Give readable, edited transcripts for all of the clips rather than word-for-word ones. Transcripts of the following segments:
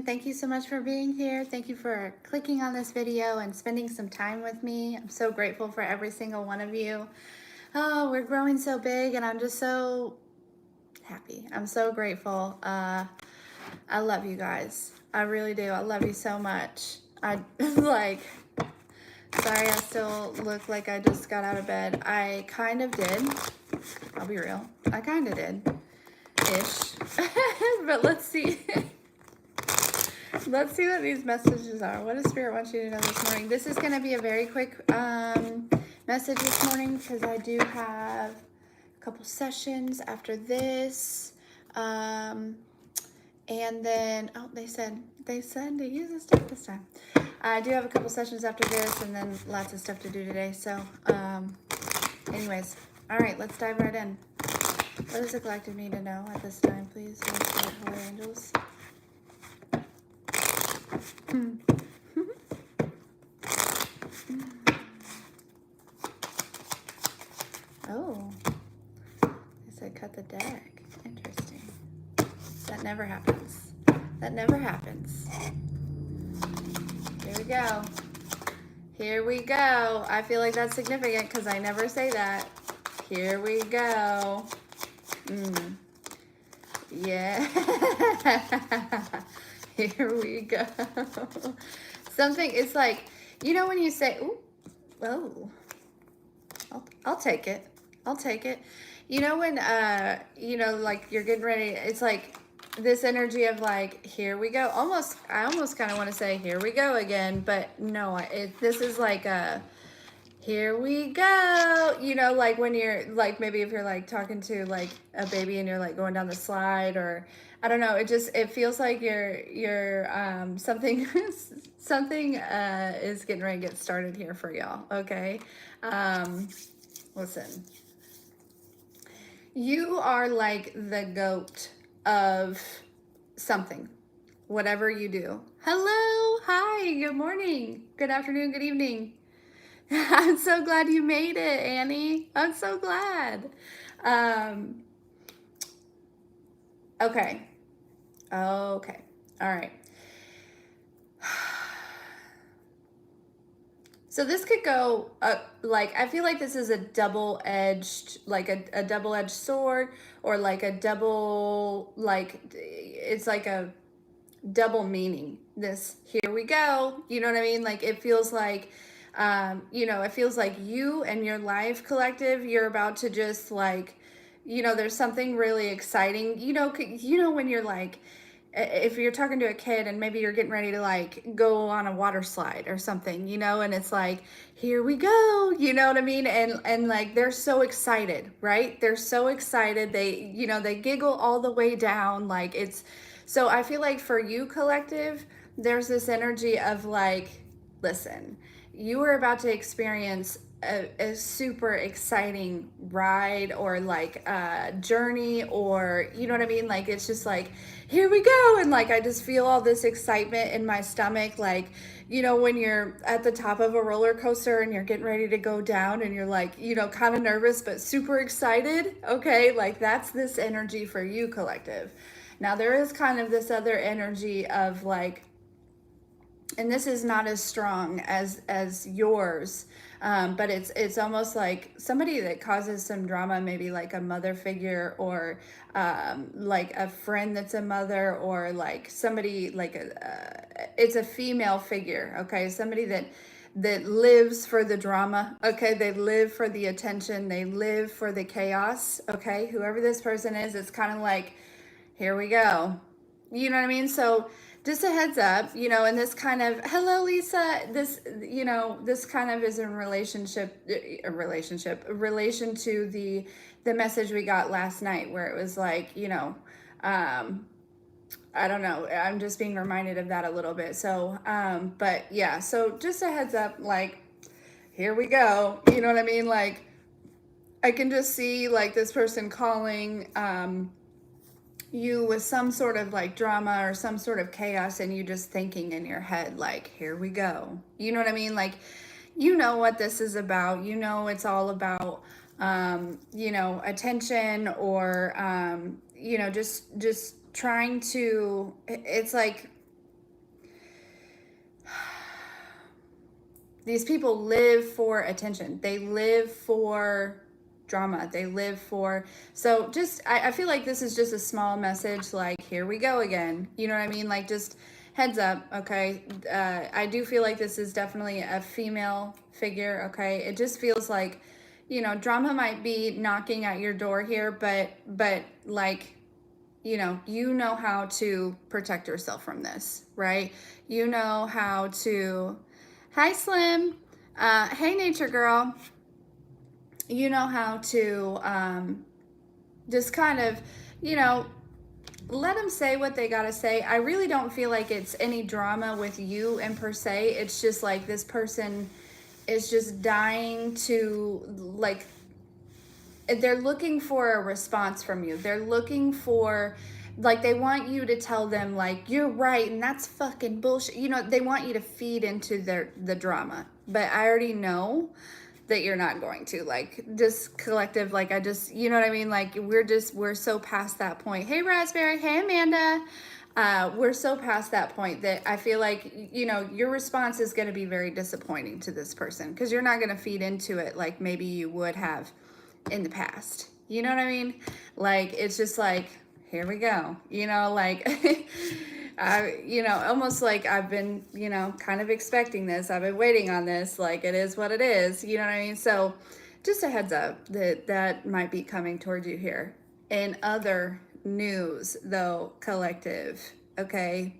person. Thank you so much for being here. Thank you for clicking on this video and spending some time with me. I'm so grateful for every single one of you. Oh, we're growing so big and I'm just so happy. I'm so grateful. I love you guys. I really do. I love you so much. I like, sorry, I still look like I just got out of bed. I kind of did. I'll be real. I kind of did. Ish. But let's see. Let's see what these messages are. What does Spirit want you to know this morning? This is going to be a very quick message this morning because I do have a couple sessions after this. And then, oh, they said to use this stuff this time. I do have a couple sessions after this and then lots of stuff to do today. So, anyways, all right, let's dive right in. What does the collective need to know at this time, please? Holy angels. Oh, they said cut the deck. Interesting. That never happens. That never happens. Here we go. Here we go. I feel like that's significant because I never say that. Here we go. Yeah. Here we go. Something, it's like, you know when you say, ooh, oh, I'll take it. I'll take it. You know when, you know, like you're getting ready, it's like this energy of like, here we go. I almost kind of want to say, here we go again, but no, this is like a, here we go. You know, like when you're like, maybe if you're like talking to like a baby and you're like going down the slide or I don't know, it feels like you're something is getting ready to get started here for y'all. Okay. Listen, you are like the goat of something, whatever you do. Hello. Hi. Good morning. Good afternoon. Good evening. I'm so glad you made it, Annie. I'm so glad. Okay. All right. So this could go, like, I feel like this is a double-edged, like a double-edged sword or like a double, like, it's like a double meaning. This, here we go. You know what I mean? Like, it feels like, you know, it feels like you and your life collective, you're about to just like, you know, there's something really exciting, you know, when you're like, if you're talking to a kid and maybe you're getting ready to like go on a water slide or something, you know, and it's like, here we go, you know what I mean? And like, they're so excited, right? They're so excited. They, you know, they giggle all the way down. Like so I feel like for you collective, there's this energy of like, listen, you are about to experience a super exciting ride or like journey, or you know what I mean? Like, it's just like, here we go. And like, I just feel all this excitement in my stomach. Like, you know, when you're at the top of a roller coaster and you're getting ready to go down and you're like, you know, kind of nervous, but super excited. Okay. Like, that's this energy for you collective. Now there is kind of this other energy of like, and this is not as strong as yours, but it's almost like somebody that causes some drama, maybe like a mother figure or like a friend that's a mother, or like somebody like it's a female figure. Okay, somebody that lives for the drama. Okay, they live for the attention, they live for the chaos. Okay, whoever this person is, it's kind of like, here we go. You know what I mean? So just a heads up, you know, and this kind of, hello, Lisa, this, you know, this kind of is in relation to the message we got last night where it was like, you know, I don't know, I'm just being reminded of that a little bit. So, but yeah, so just a heads up, like, here we go. You know what I mean? Like, I can just see like this person calling, you with some sort of like drama or some sort of chaos, and you just thinking in your head like, here we go. You know what I mean? Like, you know what this is about. You know, it's all about you know, attention, or you know, just trying to, it's like These people live for attention. They live for drama. They live for, so just, I feel like this is just a small message, like, here we go again. You know what I mean? Like, just heads up, okay? I do feel like this is definitely a female figure, okay? It just feels like, drama might be knocking at your door here, but like, you know how to protect yourself from this, right? You know how to, hi Slim, hey Nature Girl, you know how to just kind of, you know, let them say what they gotta say. I really don't feel like it's any drama with you and per se. It's just like this person is just dying to, like, they're looking for a response from you. They're looking for, like, they want you to tell them, like, you're right and that's fucking bullshit. They want you to feed into the drama. But I already know that you're not going to. Like, just collective, like, I just, you know what I mean? Like, we're so past that point. Hey Raspberry, hey Amanda. We're so past that point that I feel like, your response is going to be very disappointing to this person, because you're not going to feed into it like maybe you would have in the past. You know what I mean? Like, it's just like, here we go. Like, almost like I've been, kind of expecting this. I've been waiting on this. Like, it is what it is. You know what I mean? So just a heads up that might be coming towards you here. In other news, though, collective, okay,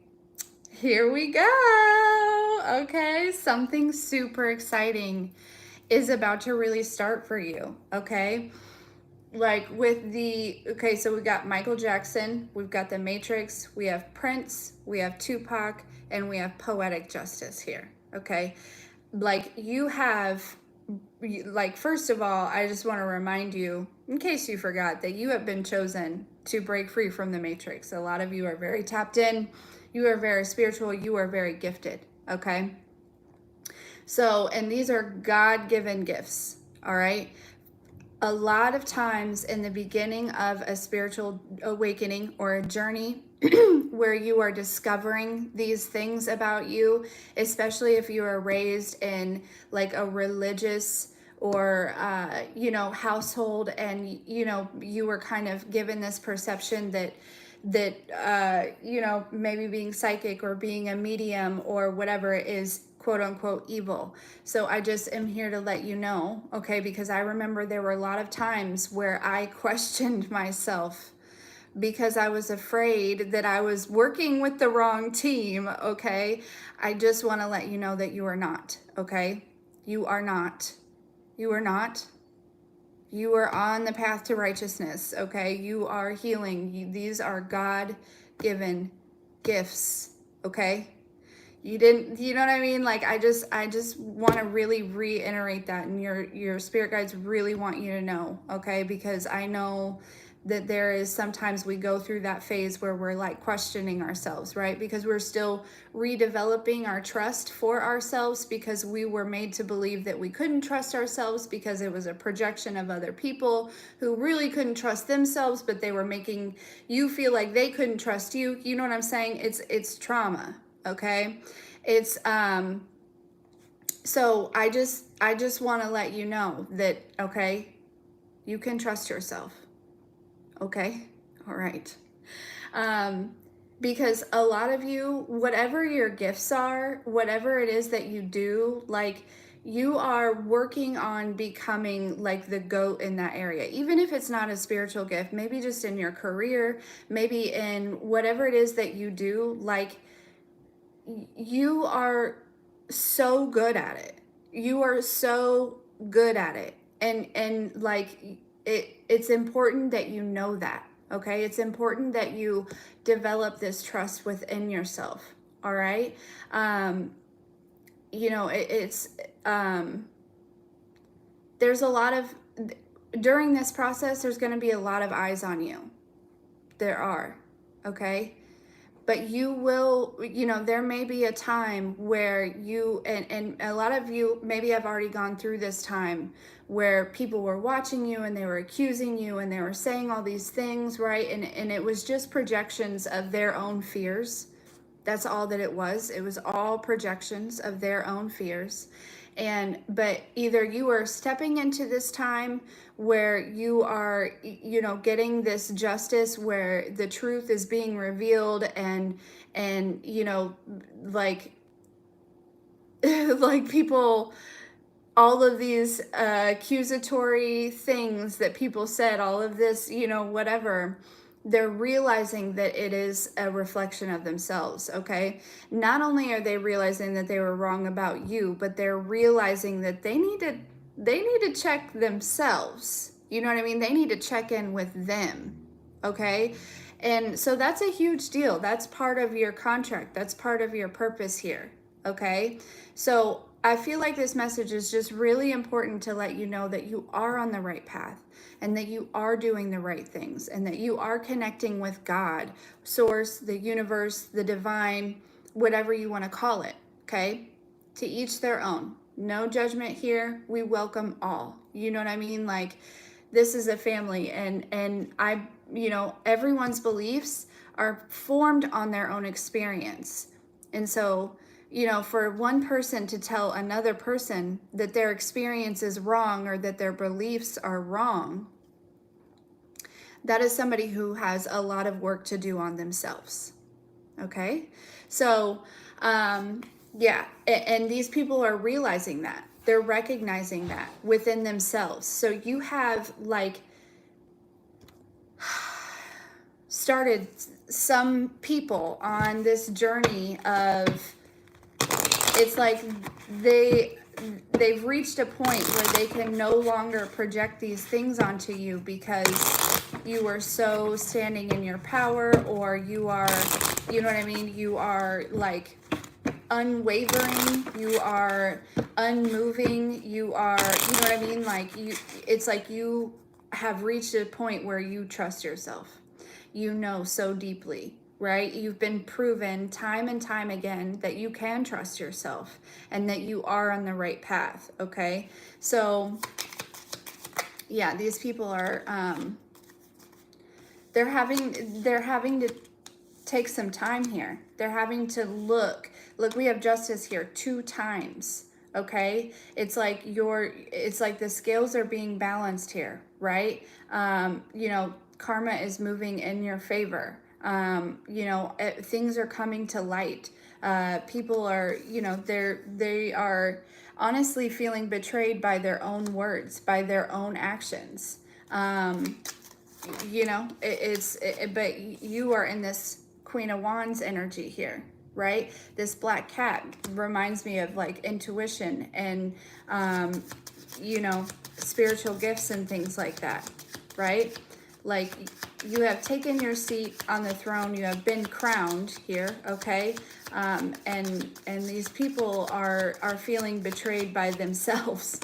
here we go. Okay, something super exciting is about to really start for you, okay? Like, okay, so we got Michael Jackson, we've got The Matrix, we have Prince, we have Tupac, and we have Poetic Justice here, okay? Like, first of all, I just want to remind you, in case you forgot, that you have been chosen to break free from the Matrix. A lot of you are very tapped in, you are very spiritual, you are very gifted, okay? So, and these are God-given gifts, all right? A lot of times in the beginning of a spiritual awakening or a journey where you are discovering these things about you, especially if you are raised in like a religious or household, and you were kind of given this perception that maybe being psychic or being a medium or whatever is quote unquote evil. So I just am here to let you know, okay, because I remember there were a lot of times where I questioned myself because I was afraid that I was working with the wrong team, okay? I just want to let you know that you are not, okay? You are not. You are not. You are on the path to righteousness, okay? You are healing. These are God-given gifts, okay? You know what I mean? Like, I just want to really reiterate that, and your spirit guides really want you to know, okay? Because I know that there is sometimes we go through that phase where we're like questioning ourselves, right? Because we're still redeveloping our trust for ourselves, because we were made to believe that we couldn't trust ourselves because it was a projection of other people who really couldn't trust themselves, but they were making you feel like they couldn't trust you. You know what I'm saying? It's trauma, okay? It's so I just want to let you know that, okay, you can trust yourself. Okay? All right. Because a lot of you, whatever your gifts are, whatever it is that you do, like, you are working on becoming like the GOAT in that area. Even if it's not a spiritual gift, maybe just in your career, maybe in whatever it is that you do, like, you are so good at it. You are so good at it. And like, it's important that you know that, okay? It's important that you develop this trust within yourself, all right? There's a lot of, during this process, there's going to be a lot of eyes on you. There are, okay? But you will, there may be a time where you, and a lot of you maybe have already gone through this time where people were watching you and they were accusing you and they were saying all these things, right? And it was just projections of their own fears, That's all that it was. It was all projections of their own fears. But either you are stepping into this time where you are, getting this justice where the truth is being revealed, and like like people, all of these accusatory things that people said, all of this, whatever, they're realizing that it is a reflection of themselves, okay? Not only are they realizing that they were wrong about you, but they're realizing that they need to check themselves. You know what I mean? They need to check in with them, okay? And so that's a huge deal. That's part of your contract. That's part of your purpose here, okay? So I feel like this message is just really important to let you know that you are on the right path, and that you are doing the right things, and that you are connecting with God, source, the universe, the divine, whatever you want to call it, okay? To each their own. No judgment here. We welcome all. You know what I mean? Like, this is a family, and everyone's beliefs are formed on their own experience. And so, for one person to tell another person that their experience is wrong or that their beliefs are wrong, that is somebody who has a lot of work to do on themselves. Okay? So, yeah, and these people are realizing that. They're recognizing that within themselves. So you have started some people on this journey of, it's like they've reached a point where they can no longer project these things onto you, because you are so standing in your power, or you are, you know what I mean, you are like unwavering, you are unmoving, you are, you know what I mean, like it's like you have reached a point where you trust yourself, so deeply, right? You've been proven time and time again that you can trust yourself, and that you are on the right path, okay? So yeah, these people are they're having to take some time here. They're having to look, we have justice here 2 times, okay? It's like the scales are being balanced here, right? Karma is moving in your favor. Things are coming to light. People are, they are honestly feeling betrayed by their own words, by their own actions. But you are in this Queen of Wands energy here, right? This black cat reminds me of like intuition and, spiritual gifts and things like that, right? Like, you have taken your seat on the throne. You have been crowned here, okay? And these people are feeling betrayed by themselves.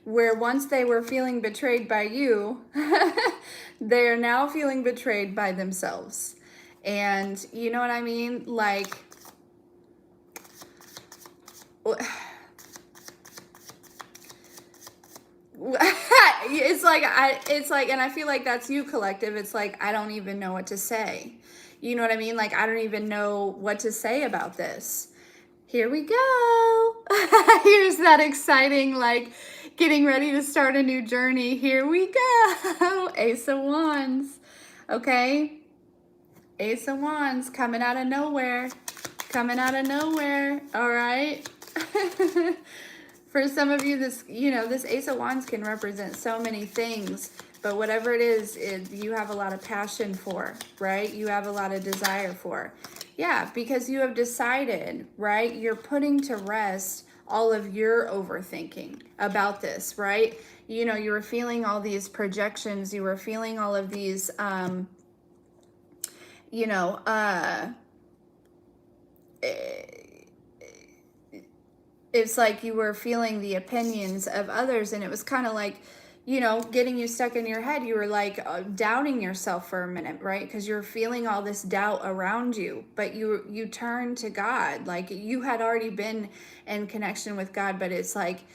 Where once they were feeling betrayed by you, they are now feeling betrayed by themselves. And you know what I mean? Like, it's like, and I feel like that's you, collective. It's like, I don't even know what to say. You know what I mean? Like, I don't even know what to say about this. Here we go. Here's that exciting, like, getting ready to start a new journey. Here we go. Ace of Wands. Okay. Ace of Wands coming out of nowhere. Coming out of nowhere. All right. For some of you, this Ace of Wands can represent so many things, but whatever it is, you have a lot of passion for, right? You have a lot of desire for. Yeah, because you have decided, right? You're putting to rest all of your overthinking about this, right? You were feeling all these projections. You were feeling all of these, it's like you were feeling the opinions of others, and it was kind of like, getting you stuck in your head. You were like doubting yourself for a minute, right? Because you're feeling all this doubt around you, but you turned to God. Like, you had already been in connection with God, but it's like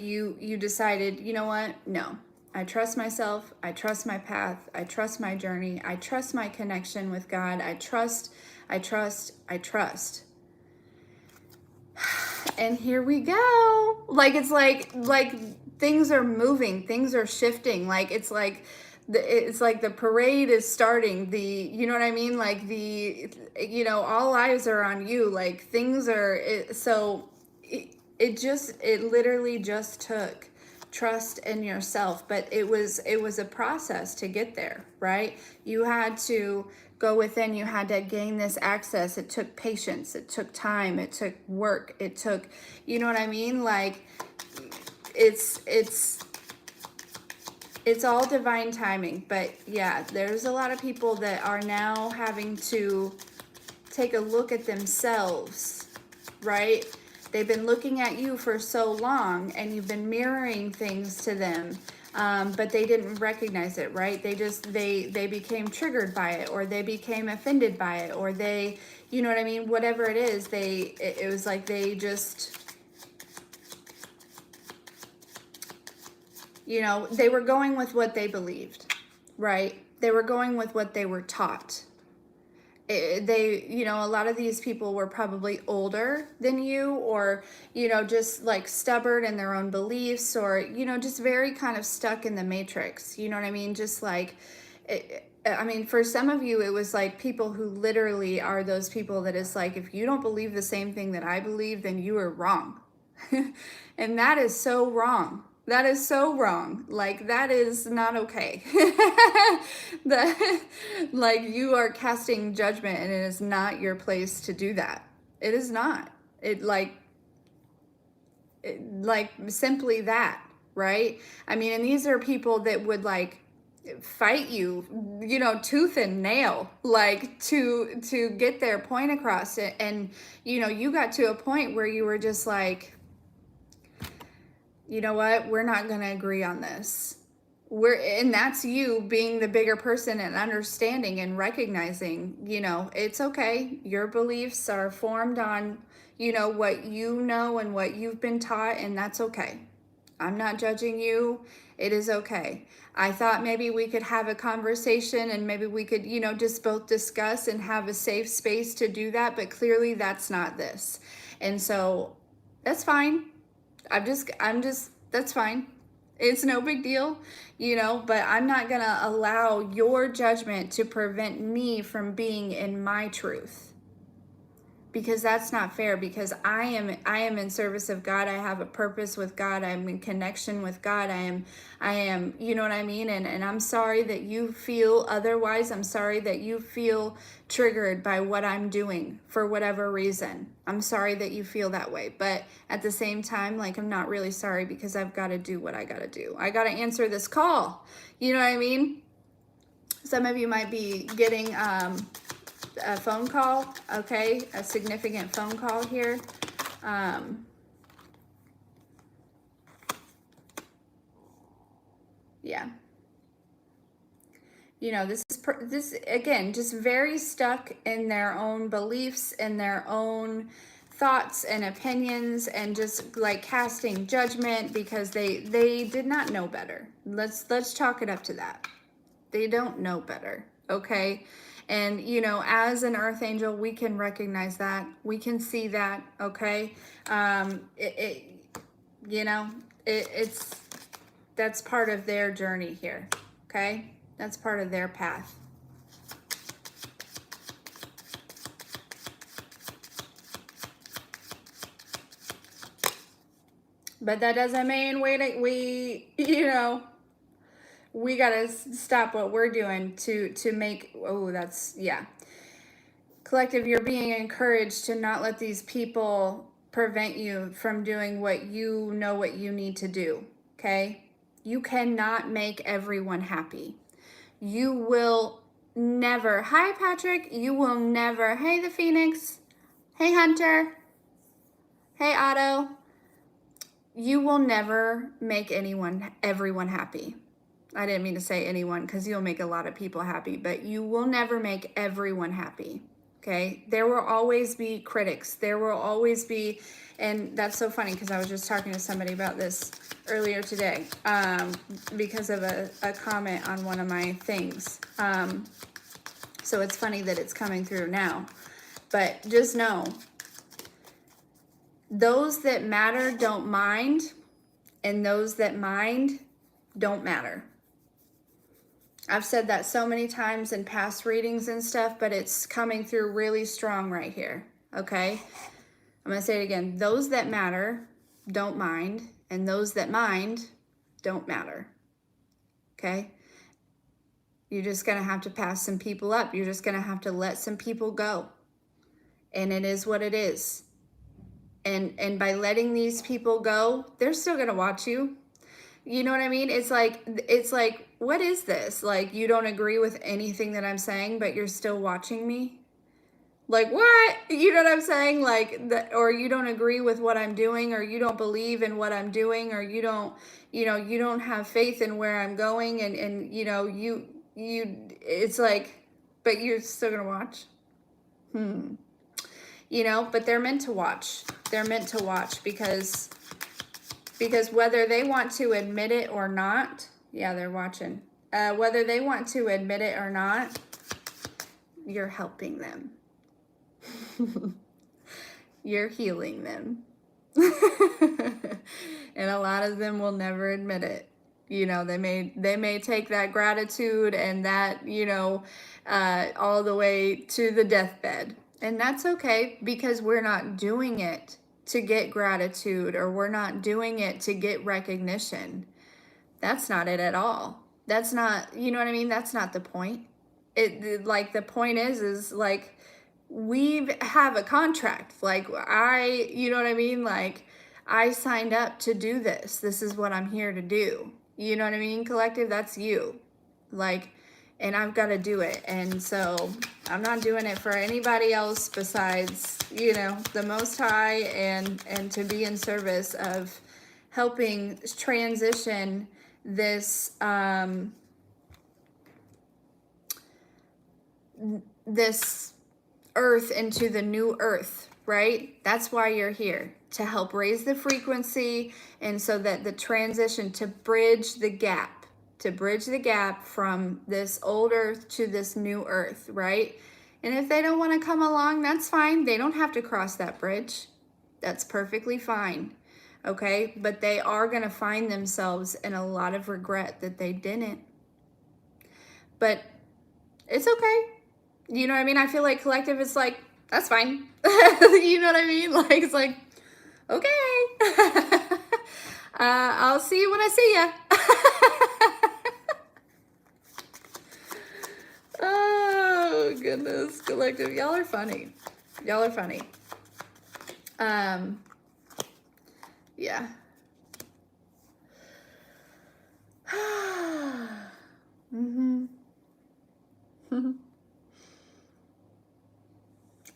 you decided, you know what? No, I trust myself. I trust my path. I trust my journey. I trust my connection with God. I trust I trust, I trust. And here we go. Like, it's like things are moving, things are shifting. Like, it's like the parade is starting. You know what I mean? Like all eyes are on you. Like, things are, it literally just took trust in yourself, but it was a process to get there, right? You had to go within, you had to gain this access. It took patience, it took time, it took work, it took, you know what I mean? Like, it's all divine timing. But yeah, there's a lot of people that are now having to take a look at themselves, right? They've been looking at you for so long, and you've been mirroring things to them, but they didn't recognize it, right? They became triggered by it, or they became offended by it, or they, you know what I mean? Whatever it is, it was like they just, they were going with what they believed, right? They were going with what they were taught. A lot of these people were probably older than you, or, just like stubborn in their own beliefs, or, just very kind of stuck in the matrix. You know what I mean? Just like, for some of you, it was like people who literally are those people that is like, if you don't believe the same thing that I believe, then you are wrong. And that is so wrong. That is so wrong. Like, that is not okay. Like, you are casting judgment, and it is not your place to do that. It is not. Like simply that, right? And these are people that would like fight you, tooth and nail, like to get their point across. And you got to a point where you were just like, you know what, we're not going to agree on this. And that's you being the bigger person and understanding and recognizing, it's okay. Your beliefs are formed on, what you know and what you've been taught, and that's okay. I'm not judging you. It is okay. I thought maybe we could have a conversation, and maybe we could, just both discuss and have a safe space to do that, but clearly that's not this. And so that's fine. That's fine. It's no big deal, but I'm not going to allow your judgment to prevent me from being in my truth. Because that's not fair, because I am in service of God. I have a purpose with God. I'm in connection with God. I am, you know what I mean? And I'm sorry that you feel otherwise. I'm sorry that you feel triggered by what I'm doing for whatever reason. I'm sorry that you feel that way. But at the same time, like, I'm not really sorry, because I've got to do what I got to do. I got to answer this call. You know what I mean? Some of you might be getting, a phone call, okay, a significant phone call here. Yeah. This again, just very stuck in their own beliefs and their own thoughts and opinions, and just like casting judgment because they did not know better. Let's chalk it up to that. They don't know better, okay? And, as an earth angel, we can recognize that. We can see that, okay? That's part of their journey here, okay? That's part of their path. But that doesn't mean we gotta stop what we're doing to make, collective, you're being encouraged to not let these people prevent you from doing what you know what you need to do, okay? You cannot make everyone happy. You will never, hi Patrick, you will never, hey the Phoenix, hey Hunter, hey Otto, you will never make everyone happy. I didn't mean to say anyone, because you'll make a lot of people happy, but you will never make everyone happy, okay? There will always be critics. There will always be, and that's so funny, because I was just talking to somebody about this earlier today, because of a comment on one of my things. So it's funny that it's coming through now. But just know, those that matter don't mind, and those that mind don't matter. I've said that so many times in past readings and stuff, but it's coming through really strong right here, okay? I'm going to say it again. Those that matter don't mind, and those that mind don't matter, okay? You're just going to have to pass some people up. You're just going to have to let some people go. And it is what it is. And by letting these people go, they're still going to watch you. You know what I mean? It's like, what is this? Like, you don't agree with anything that I'm saying, but you're still watching me? Like, what? You know what I'm saying? Like, or you don't agree with what I'm doing, or you don't believe in what I'm doing, or you don't, you don't have faith in where I'm going, and it's like, but you're still gonna watch? But they're meant to watch. They're meant to watch because whether they want to admit it or not, yeah, they're watching. Whether they want to admit it or not, you're helping them. You're healing them. And a lot of them will never admit it. They may take that gratitude and that, all the way to the deathbed. And that's okay, because we're not doing it to get gratitude, or we're not doing it to get recognition. That's not it at all. That's not, you know what I mean? That's not the point. The point is like, we have a contract. Like, you know what I mean? Like, I signed up to do this. This is what I'm here to do. You know what I mean, collective? That's you. Like, and I've got to do it. And so I'm not doing it for anybody else besides, the Most High, and to be in service of helping transition this, this earth into the new earth, right? That's why you're here, to help raise the frequency, and so that the transition, to bridge the gap from this old earth to this new earth, right? And if they don't want to come along, that's fine. They don't have to cross that bridge. That's perfectly fine, okay? But they are going to find themselves in a lot of regret that they didn't. But it's okay. You know what I mean? I feel like collective is like, that's fine. You know what I mean? Like, it's like, okay. I'll see you when I see ya. Oh, goodness. Collective. Y'all are funny. Y'all are funny. Yeah.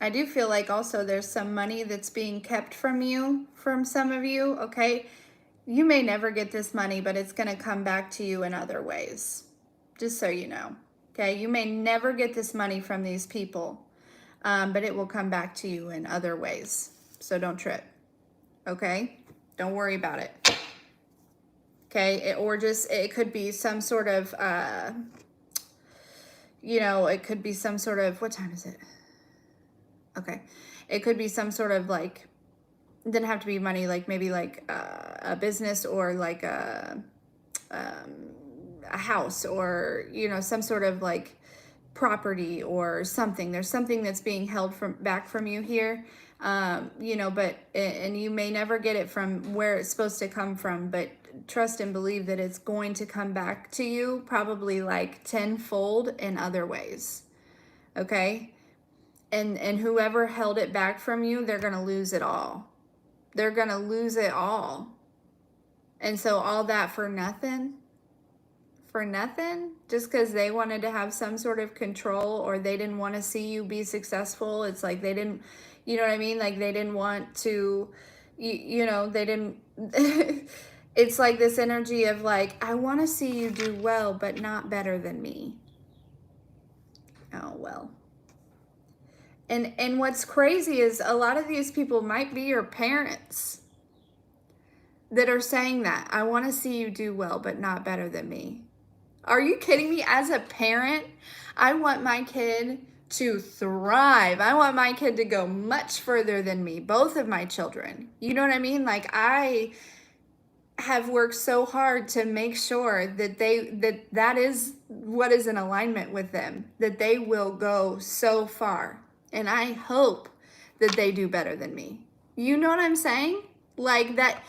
I do feel like also there's some money that's being kept from you, from some of you, okay? You may never get this money, but it's going to come back to you in other ways. Just so you know, okay? You may never get this money from these people, but it will come back to you in other ways. So don't trip, okay? Don't worry about it, okay? It could be some sort of, it could be some sort of, what time is it? Okay. It could be some sort of like, it didn't have to be money, like maybe like a business, or like a house, or, some sort of like property or something. There's something that's being held back from you here, and you may never get it from where it's supposed to come from, but trust and believe that it's going to come back to you, probably like tenfold in other ways. Okay. And whoever held it back from you, they're going to lose it all. They're going to lose it all. And so all that for nothing? For nothing? Just because they wanted to have some sort of control, or they didn't want to see you be successful. It's like they didn't, you know what I mean? Like they didn't want to, they didn't, it's like this energy of like, I want to see you do well, but not better than me. Oh, well. And what's crazy is a lot of these people might be your parents that are saying that. I want to see you do well, but not better than me. Are you kidding me? As a parent, I want my kid to thrive. I want my kid to go much further than me, both of my children. You know what I mean? Like, I have worked so hard to make sure that that is what is in alignment with them, that they will go so far. And I hope that they do better than me. You know what I'm saying? Like that.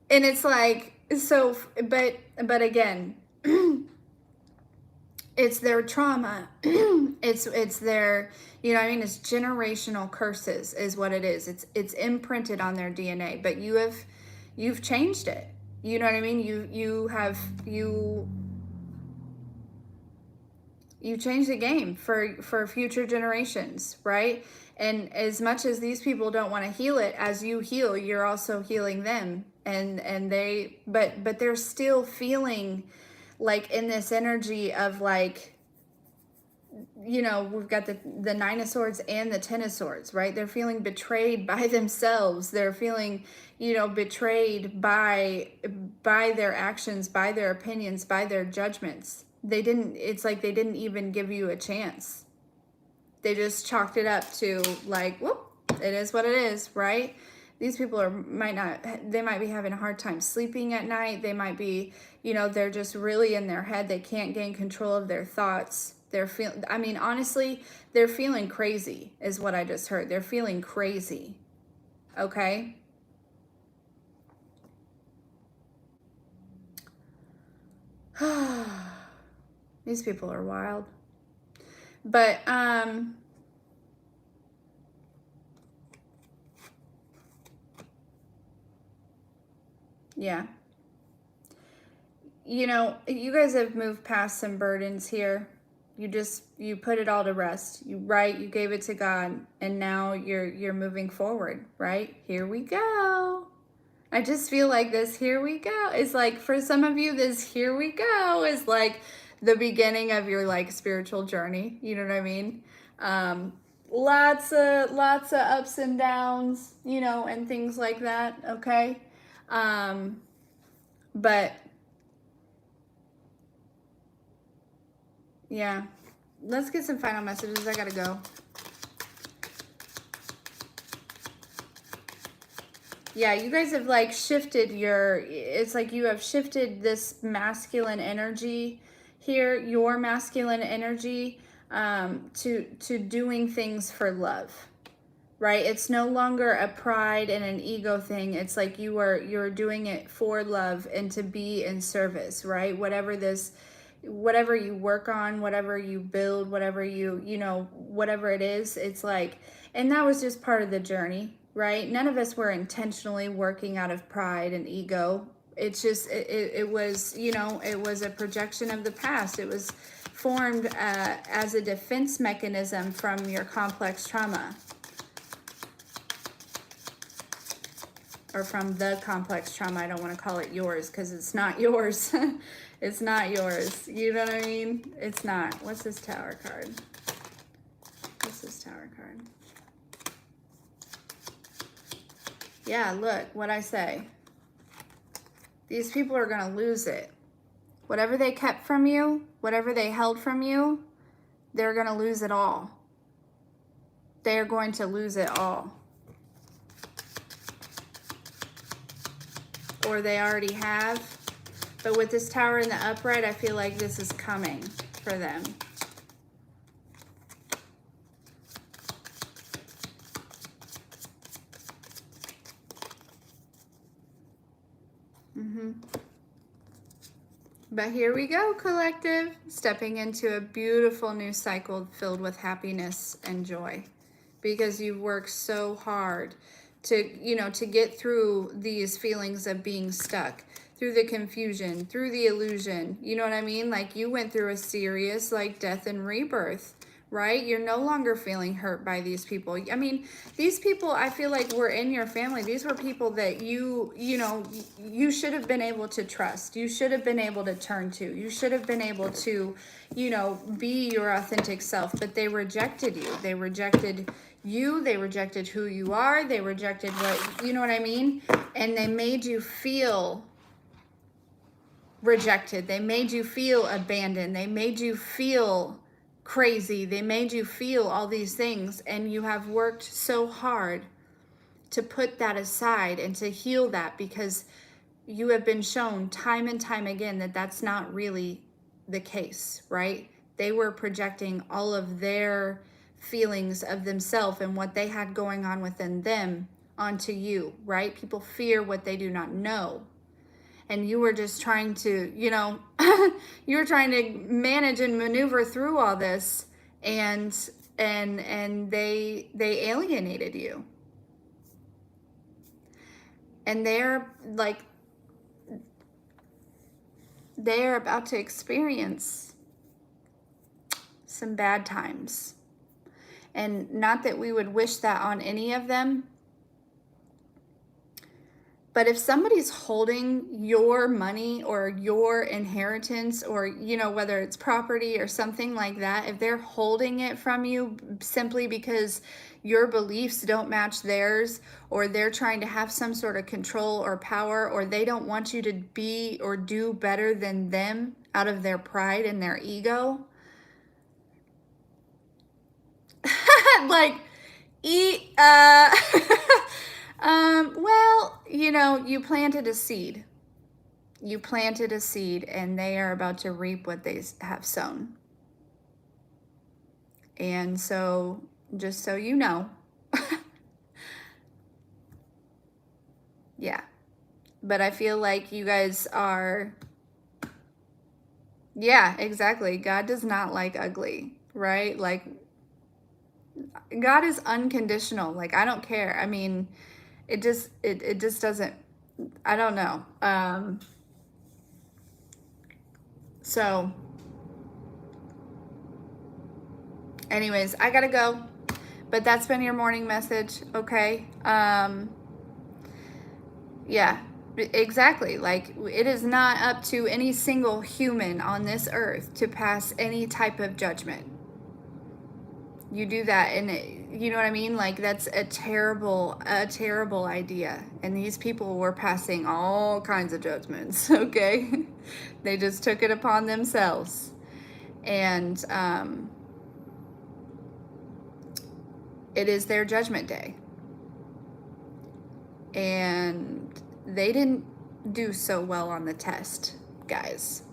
And it's like, so, but again, it's their trauma. It's their, you know what I mean? It's generational curses is what it is. It's imprinted on their DNA, but you've changed it. You know what I mean? You changed the game for future generations, right? And as much as these people don't want to heal it, as you heal, you're also healing them. And they, but they're still feeling like in this energy of like, you know, we've got the Nine of Swords and the Ten of Swords, right? They're feeling betrayed by themselves. They're feeling, you know, betrayed by their actions, by their opinions, by their judgments. It's like they didn't even give you a chance. They just chalked it up to like, whoop, it is what it is, right? These people they might be having a hard time sleeping at night. They might be, you know, they're just really in their head. They can't gain control of their thoughts. I mean, honestly, they're feeling crazy is what I just heard. They're feeling crazy. Okay? These people are wild. But, yeah. You know, you guys have moved past some burdens here. You put it all to rest. You gave it to God, and now you're moving forward, right? Here we go. I just feel like this here we go is like, for some of you, this here we go is like the beginning of your like spiritual journey. You know what I mean? Lots of ups and downs, you know, and things like that. Okay. But yeah, let's get some final messages. I gotta go. Yeah, you guys have like shifted it's like you have shifted this masculine energy here, your masculine energy, to doing things for love, right? It's no longer a pride and an ego thing. It's like you're doing it for love and to be in service, right? Whatever you work on, whatever you build, whatever you know, whatever it is, it's like, and that was just part of the journey, right? None of us were intentionally working out of pride and ego. It's just, it was, you know, it was a projection of the past. It was formed as a defense mechanism from your complex trauma. Or from the complex trauma. I don't want to call it yours because it's not yours. It's not yours. You know what I mean? It's not. What's this Tower card? What's this Tower card? Yeah, look what I say. These people are going to lose it. Whatever they kept from you, whatever they held from you, they're going to lose it all. They are going to lose it all. Or they already have. But with this Tower in the upright, I feel like this is coming for them. But here we go, collective. Stepping into a beautiful new cycle filled with happiness and joy. Because you've worked so hard to, you know, to get through these feelings of being stuck, through the confusion, through the illusion. You know what I mean? Like you went through a serious like death and rebirth, right? You're no longer feeling hurt by these people. I mean, these people, I feel like were in your family. These were people that you know, you should have been able to trust. You should have been able to turn to. You should have been able to, you know, be your authentic self, but they rejected you. They rejected you. They rejected who you are. They rejected what, you know what I mean? And they made you feel rejected. They made you feel abandoned. They made you feel crazy. They made you feel all these things, and you have worked so hard to put that aside and to heal that, because you have been shown time and time again that that's not really the case, right? They were projecting all of their feelings of themselves and what they had going on within them onto you, right? People fear what they do not know. And you were just trying to, you were trying to manage and maneuver through all this, and they alienated you. And they're about to experience some bad times. And not that we would wish that on any of them, but if somebody's holding your money or your inheritance, or, whether it's property or something like that, if they're holding it from you simply because your beliefs don't match theirs, or they're trying to have some sort of control or power, or they don't want you to be or do better than them out of their pride and their ego, well, you planted a seed. You planted a seed, and they are about to reap what they have sown. And so, just so you know, yeah. But I feel like you guys are, yeah, exactly. God does not like ugly, right? Like, God is unconditional. Like, I don't care. I mean, it just doesn't, I don't know. So anyways, I gotta go, but that's been your morning message. Okay. Yeah, exactly. Like, it is not up to any single human on this earth to pass any type of judgment. You do that, and you know what I mean? Like, that's a terrible idea. And these people were passing all kinds of judgments, okay? They just took it upon themselves. And it is their judgment day. And they didn't do so well on the test, guys.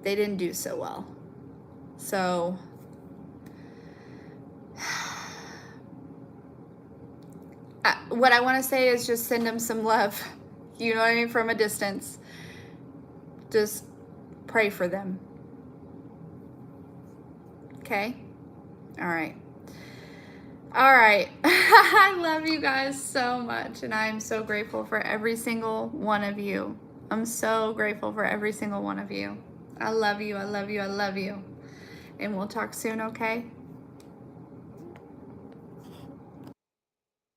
They didn't do so well. So what I want to say is just send them some love. You know what I mean? From a distance. Just pray for them. Okay? All right. All right. I love you guys so much, and I am so grateful for every single one of you. I'm so grateful for every single one of you. I love you. I love you. I love you. And we'll talk soon, okay?